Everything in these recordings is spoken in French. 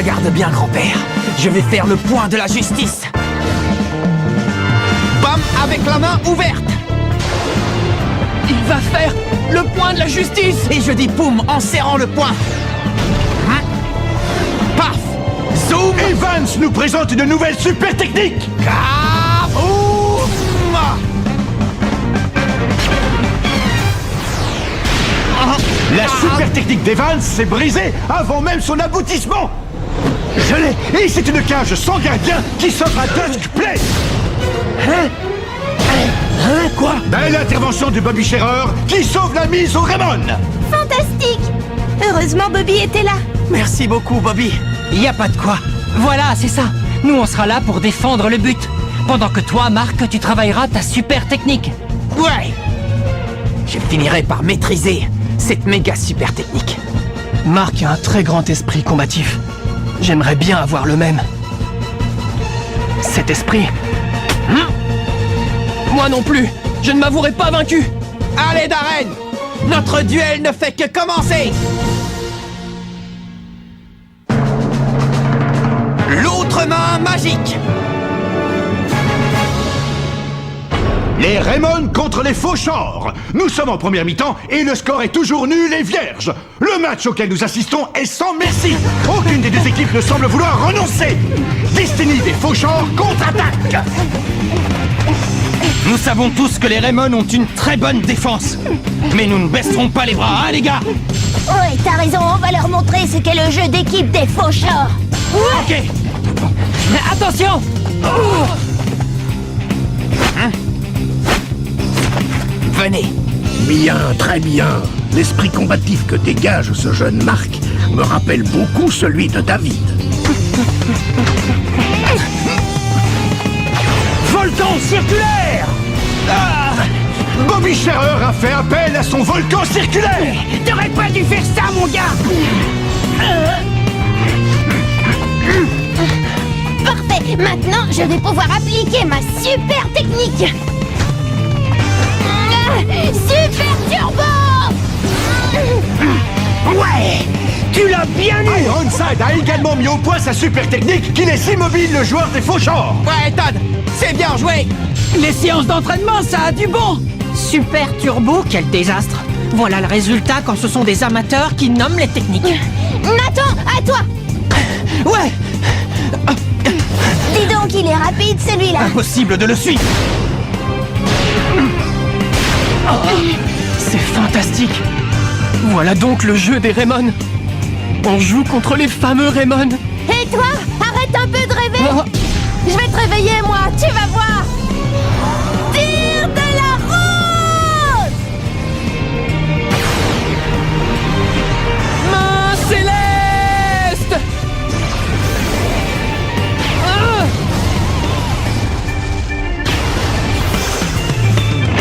Regarde bien, grand-père. Je vais faire le point de la justice. Bam avec la main ouverte. Il va faire le point de la justice. Et je dis poum en serrant le poing. Paf. Zoom. Evans nous présente une nouvelle super technique. Kaboom. La super technique d'Evans s'est brisée avant même son aboutissement. Je l'ai. Et c'est une cage sans gardien qui s'offre à Dusk Play. Quoi? Belle intervention de Bobby Scherer qui sauve la mise au Raymond. Fantastique! Heureusement, Bobby était là. Merci beaucoup, Bobby. Y a pas de quoi. Voilà, c'est ça. Nous, on sera là pour défendre le but. Pendant que toi, Marc, tu travailleras ta super technique. Ouais. Je finirai par maîtriser cette méga super technique. Marc a un très grand esprit combatif. J'aimerais bien avoir le même. Cet esprit... Moi non plus. Je ne m'avouerai pas vaincu. Allez, Darren. Notre duel ne fait que commencer. L'autre main magique. Les Raymond contre les Faucheurs. Nous sommes en première mi-temps et le score est toujours nul et vierge. Le match auquel nous assistons est sans merci. Aucune des deux équipes ne semble vouloir renoncer. Destiny des Faucheurs contre-attaque. Nous savons tous que les Raymond ont une très bonne défense. Mais nous ne baisserons pas les bras, hein les gars? Ouais, t'as raison, on va leur montrer ce qu'est le jeu d'équipe des Faucheurs. Ok. Attention. Venez. Bien, très bien. L'esprit combatif que dégage ce jeune Marc me rappelle beaucoup celui de David. Volcan circulaire. Bobby Scherer a fait appel à son volcan circulaire. T'aurais pas dû faire ça, mon gars. Parfait. Maintenant, je vais pouvoir appliquer ma super technique. Super turbo. Ouais. Tu l'as bien eu. Ironside a également mis au point sa super technique qui laisse immobile le joueur des Faucheurs. Ouais, Todd. C'est bien joué. Les séances d'entraînement, ça a du bon. Super turbo, quel désastre. Voilà le résultat quand ce sont des amateurs qui nomment les techniques. Nathan, à toi. Ouais. Dis donc, il est rapide, celui-là. Impossible de le suivre. C'est fantastique. Voilà donc le jeu des Raymond. On joue contre les fameux Raymond. Et toi, arrête un peu de rêver. Oh. Je vais te réveiller, moi, tu vas voir. Tire de la rose. Main céleste.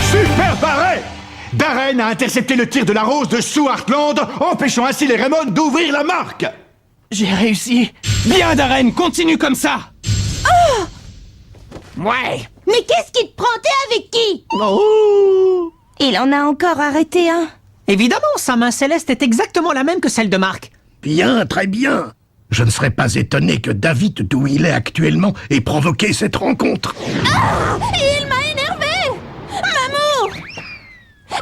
Super barré. Darren a intercepté le tir de la rose de Sue Heartland, empêchant ainsi les Raymond d'ouvrir la marque. J'ai réussi. Bien, Darren, continue comme ça. Ouais. Mais qu'est-ce qui te prend? T'es avec qui? Il en a encore arrêté un. Évidemment, sa main céleste est exactement la même que celle de Marc. Bien, très bien. Je ne serais pas étonné que David, d'où il est actuellement, ait provoqué cette rencontre. Il m'a énervé. Maman.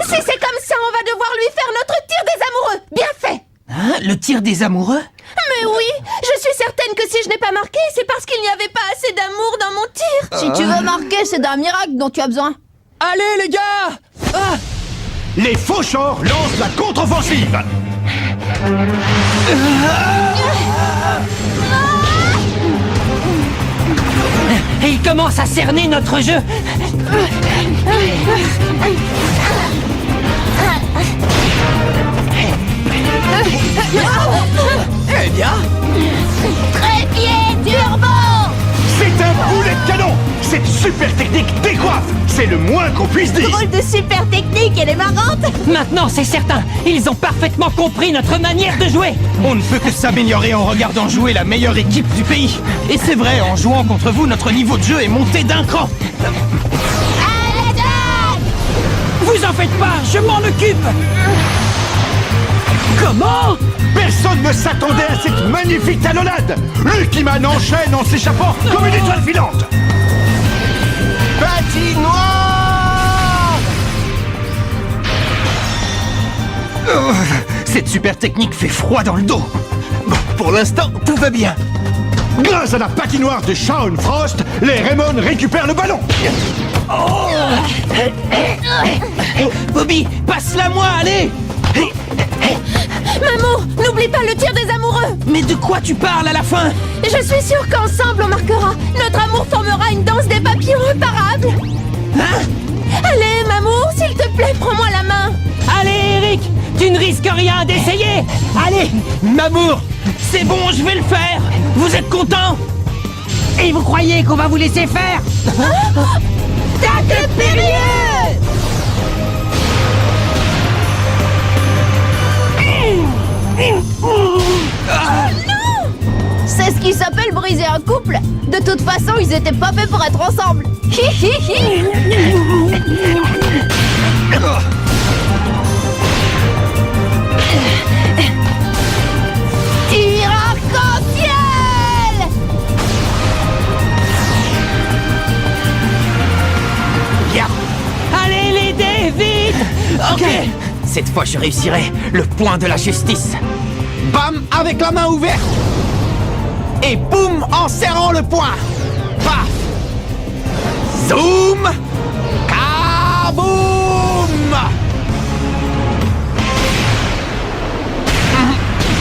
Si c'est comme ça, on va devoir lui faire notre tir des amoureux. Bien fait. Hein, le tir des amoureux? Mais oui, je suis certaine que si je n'ai pas marqué, c'est parce qu'il n'y avait pas assez d'amour dans mon tir. Si tu veux marquer, c'est d'un miracle dont tu as besoin. Allez, les gars. Les Faucheurs lancent la contre-offensive. Et il commence à cerner notre jeu. Eh bien. Trépied turbo. C'est un boulet de canon. Cette super technique décoiffe. C'est le moins qu'on puisse dire. Drôle de super technique, elle est marrante. Maintenant, c'est certain. Ils ont parfaitement compris notre manière de jouer. On ne peut que s'améliorer en regardant jouer la meilleure équipe du pays. Et c'est vrai, en jouant contre vous, notre niveau de jeu est monté d'un cran. Vous en faites pas, je m'en occupe. Comment? Personne ne s'attendait à cette magnifique talonnade. Lucky Man enchaîne en s'échappant comme une étoile filante. Patinoire! Cette super technique fait froid dans le dos. Bon, pour l'instant, tout va bien. Grâce à la patinoire de Shaun Frost, les Raymond récupèrent le ballon. Bobby, passe-la moi, allez! Mamour, n'oublie pas le tir des amoureux. Mais de quoi tu parles à la fin? Je suis sûre qu'ensemble on marquera. Notre amour formera une danse des papillons imparable. Hein? Allez, Mamour, s'il te plaît, prends-moi la main. Allez, Eric, tu ne risques rien d'essayer. Allez, Mamour, c'est bon, je vais le faire. Vous êtes contents? Et vous croyez qu'on va vous laisser faire? Tacle périlleux! C'est ce qui s'appelle briser un couple. De toute façon, ils étaient pas faits pour être ensemble. Hi hi hi. Tir arc-en-ciel! Allez, les dés, vite! Ok. Cette fois, je réussirai le point de la justice. Bam avec la main ouverte. Et boum en serrant le poing. Paf. Zoom. Kaboom.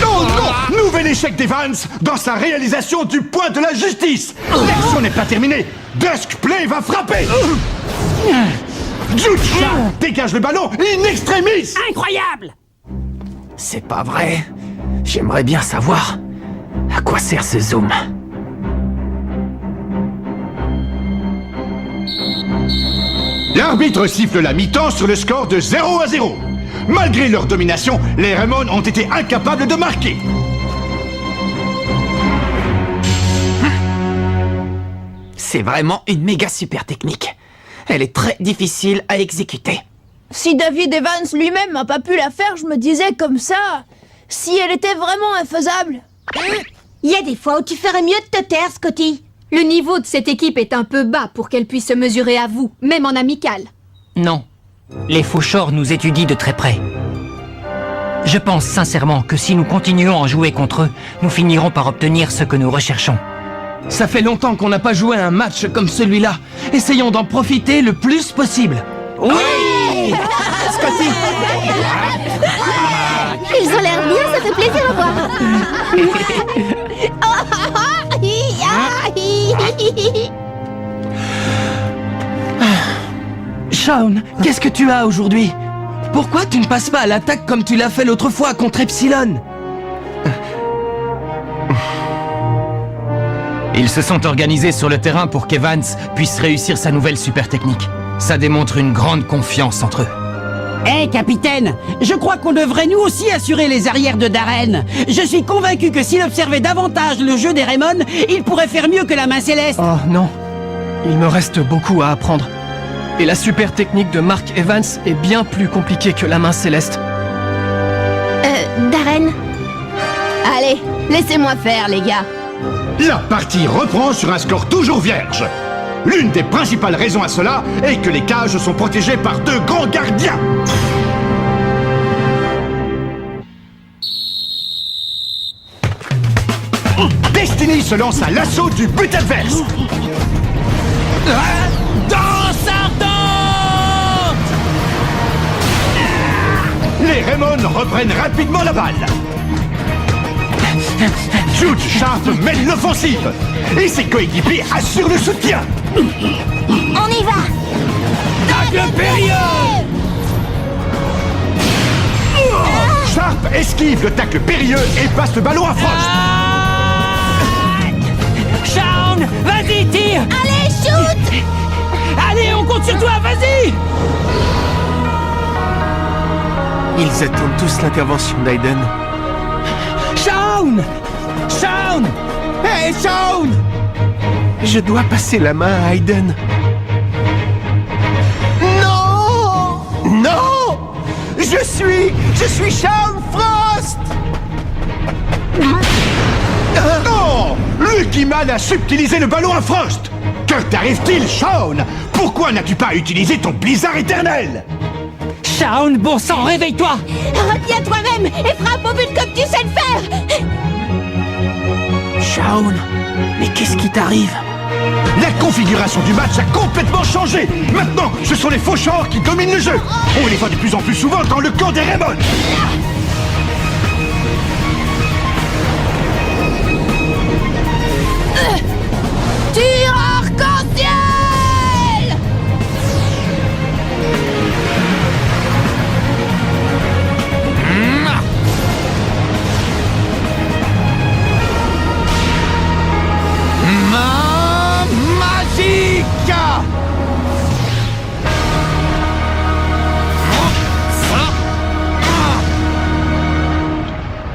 Oh non! Nouvel échec d'Evans dans sa réalisation du point de la justice. L'action n'est pas terminée. Duskplay va frapper. Jude Sharp dégage le ballon in extremis. Incroyable! C'est pas vrai. J'aimerais bien savoir à quoi sert ce zoom. L'arbitre siffle la mi-temps sur le score de 0-0. Malgré leur domination, les Raymond ont été incapables de marquer. C'est vraiment une méga super technique. Elle est très difficile à exécuter. Si David Evans lui-même n'a pas pu la faire, je me disais comme ça, si elle était vraiment infaisable. Il y a des fois où tu ferais mieux de te taire, Scotty. Le niveau de cette équipe est un peu bas pour qu'elle puisse se mesurer à vous, même en amical. Non. Les Faucheurs nous étudient de très près. Je pense sincèrement que si nous continuons à jouer contre eux, nous finirons par obtenir ce que nous recherchons. Ça fait longtemps qu'on n'a pas joué un match comme celui-là. Essayons d'en profiter le plus possible. Oui! Scotty! Ils ont l'air bien, ça fait plaisir à voir. Shaun, qu'est-ce que tu as aujourd'hui? Pourquoi tu ne passes pas à l'attaque comme tu l'as fait l'autre fois contre Epsilon? Ils se sont organisés sur le terrain pour qu'Evans puisse réussir sa nouvelle super technique. Ça démontre une grande confiance entre eux. Hé, capitaine, je crois qu'on devrait nous aussi assurer les arrières de Darren. Je suis convaincu que s'il observait davantage le jeu des Raymond, il pourrait faire mieux que la main céleste. Oh non, il me reste beaucoup à apprendre. Et la super technique de Mark Evans est bien plus compliquée que la main céleste. Darren? Allez, laissez-moi faire, les gars. La partie reprend sur un score toujours vierge. L'une des principales raisons à cela est que les cages sont protégées par deux grands gardiens. Destiny se lance à l'assaut du but adverse. Danse ardente! Les Raymond reprennent rapidement la balle. Jude Sharp mène l'offensive et ses coéquipiers assurent le soutien. On y va! Tacle périlleux! Sharp esquive le tacle périlleux et passe le ballon à Frost. Shaun, vas-y, tire! Allez, shoot! Allez, on compte sur toi, vas-y! Ils attendent tous l'intervention d'Aiden. Shaun! Shaun! Hey, Shaun! Je dois passer la main à Aiden. Non! Non! Je suis Shaun Frost! Frost! Non! Lucky Man a subtilisé le ballon à Frost! Que t'arrive-t-il, Shaun? Pourquoi n'as-tu pas utilisé ton blizzard éternel? Shaun, bon sang, réveille-toi! Retiens toi-même et frappe au but comme tu sais le faire! Shaun, mais qu'est-ce qui t'arrive? La configuration du match a complètement changé! Maintenant, ce sont les faucheurs qui dominent le jeu! On les voit de plus en plus souvent dans le camp des Raymond! Tir arc-en-ciel! Main magique!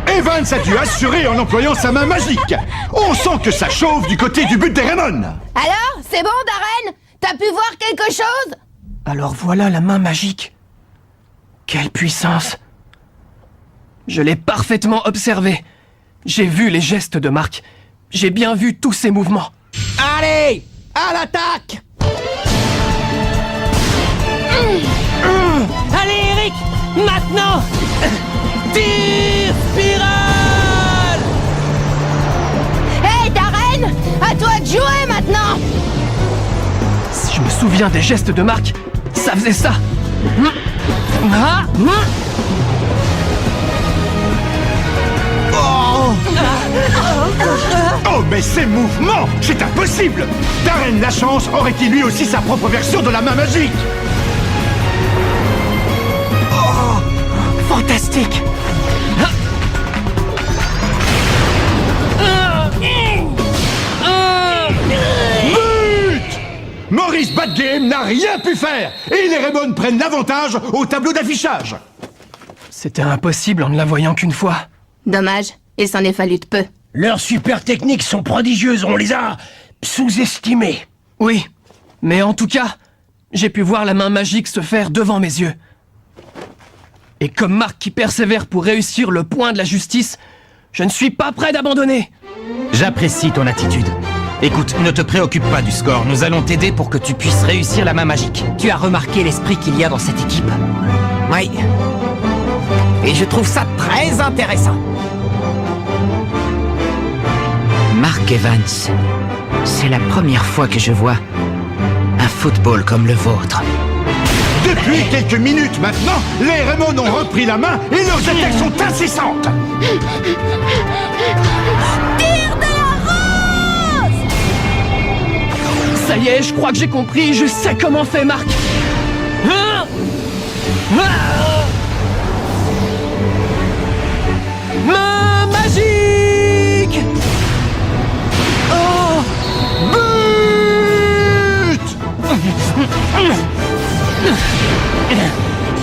Evans a dû assurer en employant sa main magique. On sent que ça chauffe du côté du but des Raymond. Alors, c'est bon, Darren? T'as pu voir quelque chose? Alors voilà la main magique. Quelle puissance! Je l'ai parfaitement observé. J'ai vu les gestes de Mark. J'ai bien vu tous ses mouvements. Allez, à l'attaque! Allez, Eric, maintenant! Tir spirale! Hey, Darren! À toi de jouer maintenant! Si je me souviens des gestes de Mark, ça faisait ça. Oh, mais ces mouvements, c'est impossible! Darren Lachance aurait-il lui aussi sa propre version de la main magique? Fantastique! But! Maurice Badgame n'a rien pu faire et les Raymond prennent l'avantage au tableau d'affichage. C'était impossible en ne la voyant qu'une fois. Dommage, il s'en est fallu de peu. Leurs super techniques sont prodigieuses, on les a sous-estimées. Oui, mais en tout cas, j'ai pu voir la main magique se faire devant mes yeux. Et comme Mark qui persévère pour réussir le point de la justice, je ne suis pas prêt d'abandonner. J'apprécie ton attitude. Écoute, ne te préoccupe pas du score, nous allons t'aider pour que tu puisses réussir la main magique. Tu as remarqué l'esprit qu'il y a dans cette équipe? Oui. Et je trouve ça très intéressant. Mark Evans, c'est la première fois que je vois un football comme le vôtre. Depuis quelques minutes maintenant, les Raymond ont repris la main et leurs attaques sont incessantes. Tire de la rose! Ça y est, je crois que j'ai compris, je sais comment fait Mark. Main magique! Oh! But!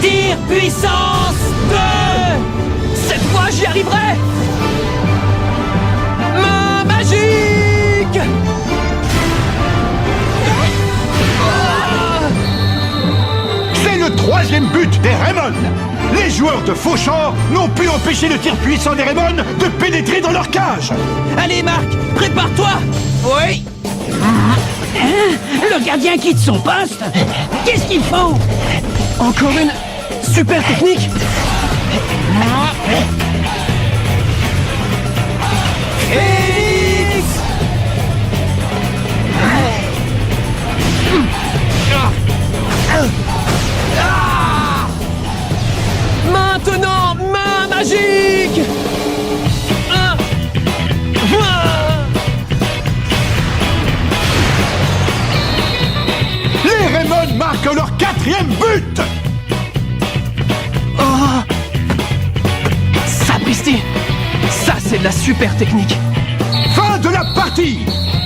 Tir puissance 2! Cette fois, j'y arriverai! Main magique! C'est le troisième but des Raymond. Les joueurs de Fauchard n'ont pu empêcher le tir puissant des Raymond de pénétrer dans leur cage. Allez, Marc, prépare-toi! Oui. Le gardien quitte son poste! Qu'est-ce qu'il faut? Encore une super technique! Félix! Maintenant, main magique! Les Raymond marquent leur quatrième but. Oh! Sapristi! Ça, c'est de la super technique! Fin de la partie.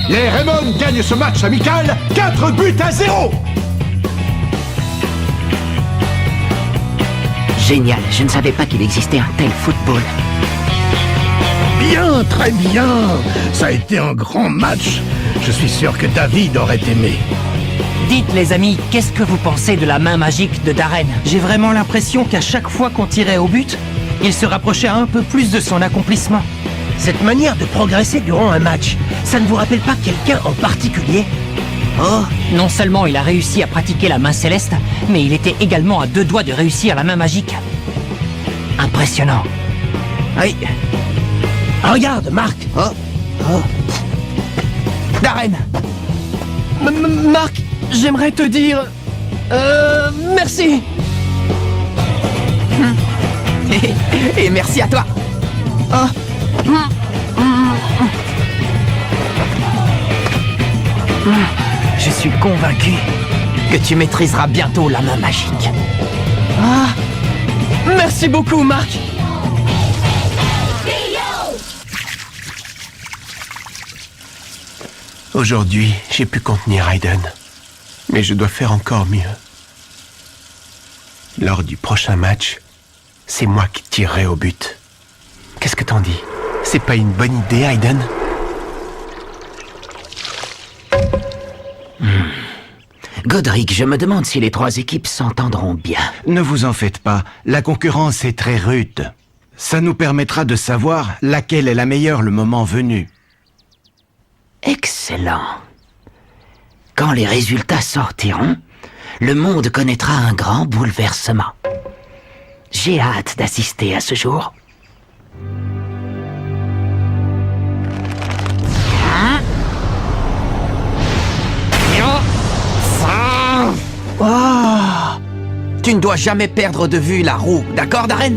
Les Raymond gagnent ce match amical 4-0. Génial, je ne savais pas qu'il existait un tel football. Bien, très bien. Ça a été un grand match. Je suis sûr que David aurait aimé. Dites les amis, qu'est-ce que vous pensez de la main magique de Darren? J'ai vraiment l'impression qu'à chaque fois qu'on tirait au but, il se rapprochait un peu plus de son accomplissement. Cette manière de progresser durant un match, ça ne vous rappelle pas quelqu'un en particulier? Oh, non seulement il a réussi à pratiquer la main céleste, mais il était également à 2 doigts de réussir la main magique. Impressionnant. Oui. Regarde, Marc. Darren. Marc, j'aimerais te dire... merci. Et merci à toi. Je suis convaincu que tu maîtriseras bientôt la main magique. Merci beaucoup, Marc. Aujourd'hui, j'ai pu contenir Aiden. Mais je dois faire encore mieux. Lors du prochain match, c'est moi qui tirerai au but. Qu'est-ce que t'en dis? C'est pas une bonne idée, Aiden? Godric, je me demande si les 3 équipes s'entendront bien. Ne vous en faites pas, la concurrence est très rude. Ça nous permettra de savoir laquelle est la meilleure le moment venu. Excellent. Quand les résultats sortiront, le monde connaîtra un grand bouleversement. J'ai hâte d'assister à ce jour. Tu ne dois jamais perdre de vue la roue, d'accord, Darren?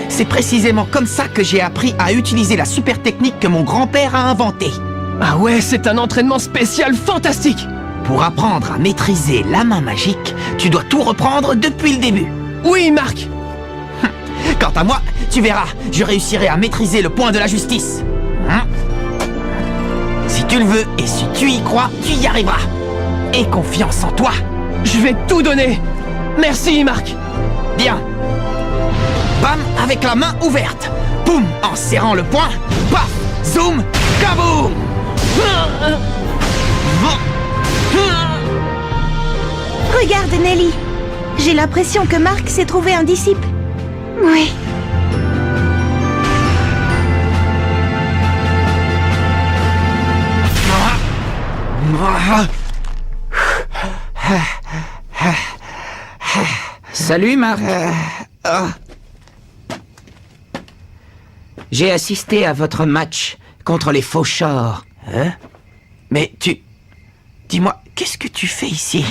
C'est précisément comme ça que j'ai appris à utiliser la super technique que mon grand-père a inventée. Ah ouais, c'est un entraînement spécial fantastique. Pour apprendre à maîtriser la main magique, tu dois tout reprendre depuis le début. Oui, Marc. Quant à moi, tu verras, je réussirai à maîtriser le point de la justice. Si tu le veux et si tu y crois, tu y arriveras. Aie confiance en toi. Je vais tout donner. Merci, Marc. Bien. Bam avec la main ouverte. Boum en serrant le poing. Paf, zoom, kaboum. Regarde, Nelly. J'ai l'impression que Marc s'est trouvé un disciple. Oui. Salut, Marc. J'ai assisté à votre match contre les Faucheurs. Hein? Mais tu... Dis-moi, qu'est-ce que tu fais ici?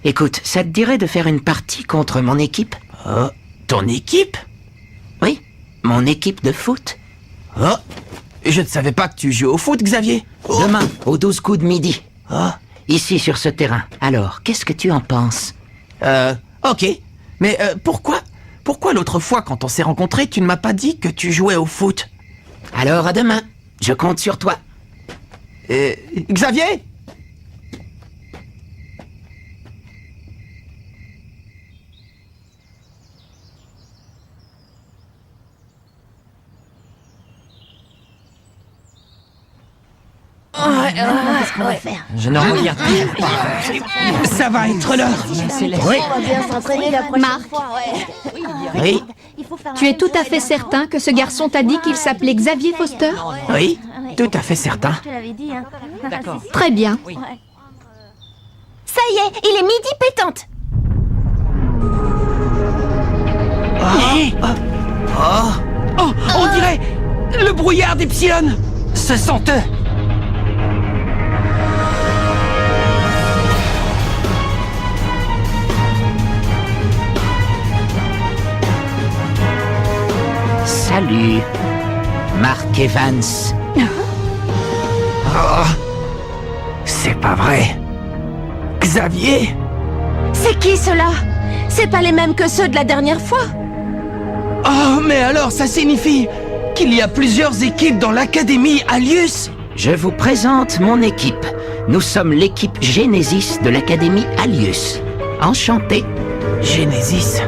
Écoute, ça te dirait de faire une partie contre mon équipe? Oh, ton équipe? Oui, mon équipe de foot. Oh, je ne savais pas que tu jouais au foot, Xavier. Oh. Demain, aux 12 coups de midi. Oh. Ici, sur ce terrain. Alors, qu'est-ce que tu en penses? Ok. Mais pourquoi l'autre fois, quand on s'est rencontrés, tu ne m'as pas dit que tu jouais au foot? Alors, à demain. Je compte sur toi. Xavier? Qu'est-ce qu'on va faire? Je ne regarde plus. Ça va être l'heure. Oui. On va bien s'entraîner la prochaine Marc. fois, Oui. Tu es tout à fait certain que ce garçon t'a dit qu'il s'appelait Xavier Foster? Oui, tout à fait certain. Je te l'avais dit, hein. D'accord. Très bien. Ça y est, il est midi pétante. Oh, on dirait le brouillard d'Epsilon. Ce sont eux. Salut, Mark Evans. Oh, c'est pas vrai. Xavier? C'est qui ceux-là? C'est pas les mêmes que ceux de la dernière fois? Oh, mais alors ça signifie qu'il y a plusieurs équipes dans l'Académie Alius? Je vous présente mon équipe. Nous sommes l'équipe Genesis de l'Académie Alius. Enchanté. Genesis.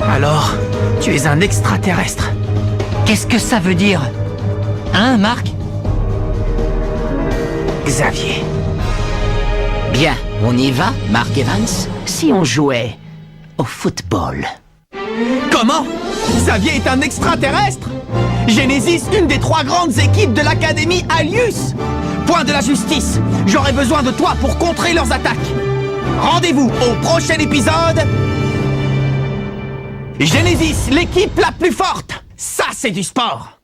Alors, tu es un extraterrestre. Qu'est-ce que ça veut dire? Hein, Marc? Xavier. Bien, on y va, Mark Evans? Si on jouait au football. Comment? Xavier est un extraterrestre? Genesis, une des 3 grandes équipes de l'Académie Alius. Point de la justice, j'aurai besoin de toi pour contrer leurs attaques. Rendez-vous au prochain épisode. Genesis, l'équipe la plus forte. Ça, c'est du sport.